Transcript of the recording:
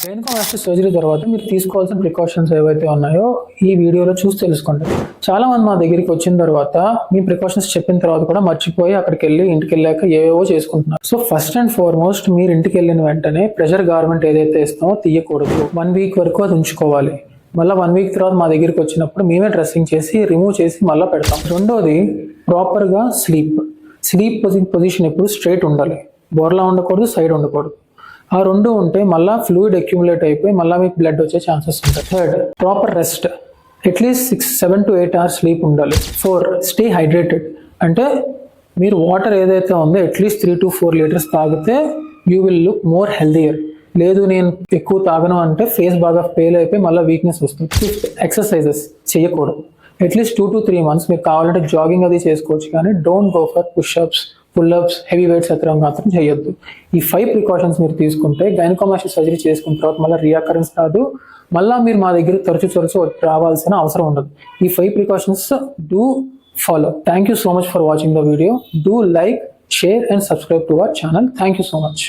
గైనకోమాస్టిక్ surgery తర్వాత మీరు తీసుకోవాల్సిన ప్రికాషన్స్ ఏవైతే ఉన్నాయో ఈ వీడియోలో చూసి తెలుసుకోండి. చాలా మంది మా దగ్గరికి వచ్చిన తర్వాత మీ ప్రికాషన్స్ చెప్పిన తర్వాత కూడా మర్చిపోయి అక్కడికి వెళ్ళి ఇంటికి వెళ్ళాక ఏవేవో చేసుకుంటున్నారు. సో ఫస్ట్ అండ్ ఫార్మోస్ట్ మీరు ఇంటికి వెళ్ళిన వెంటనే ప్రెషర్ గార్మెంట్ ఏదైతే ఇస్తామో తీయకూడదు. 1 వీక్ వరకు అది ఉంచుకోవాలి. మళ్ళీ 1 వీక్ తర్వాత మా దగ్గరికి వచ్చినప్పుడు మేమే డ్రెస్సింగ్ చేసి రిమూవ్ చేసి మళ్ళీ పెడతాం. రెండోది ప్రాపర్గా స్లీప్ పొజిషన్ ఎప్పుడు స్ట్రైట్ ఉండాలి. బోర్లా ఉండకూడదు, సైడ్ ఉండకూడదు. ఆ రెండు ఉంటే మళ్ళీ ఫ్లూయిడ్ అక్యుములేట్ అయిపోయి మళ్ళీ మీకు బ్లడ్ వచ్చే ఛాన్సెస్ ఉంటాయి. Third, proper rest. At least 7 to 8 hours sleep ఉండాలి. 4, స్టే హైడ్రేటెడ్. అంటే మీరు వాటర్ ఏదైతే ఉందో అట్లీస్ట్ 3 to 4 liters తాగితే you will look more healthier. లేదు నేను ఎక్కువ తాగను అంటే ఫేస్ బాగా పేల్ అయిపోయి మళ్ళీ వీక్నెస్ వస్తుంది. 5th, ఎక్సర్సైజెస్ చేయకూడదు. అట్లీస్ట్ 2 to 3 months మీరు కావాలంటే జాగింగ్ అది చేసుకోవచ్చు, కానీ don't go for push-ups, pull-ups, heavy weights ఎత్తడం మాత్రం చేయొద్దు. ఈ 5 ప్రికాషన్స్ మీరు తీసుకుంటే గైనకోమాస్టిక్ సర్జరీ చేసుకున్న తర్వాత మళ్ళీ రియాకరెన్స్ రాదు. మళ్ళీ మీరు మా దగ్గర తరచు రావాల్సిన అవసరం ఉండదు. ఈ 5 precautions do follow. Thank you so much for watching the video. Do like, share and subscribe to our channel. Thank you so much.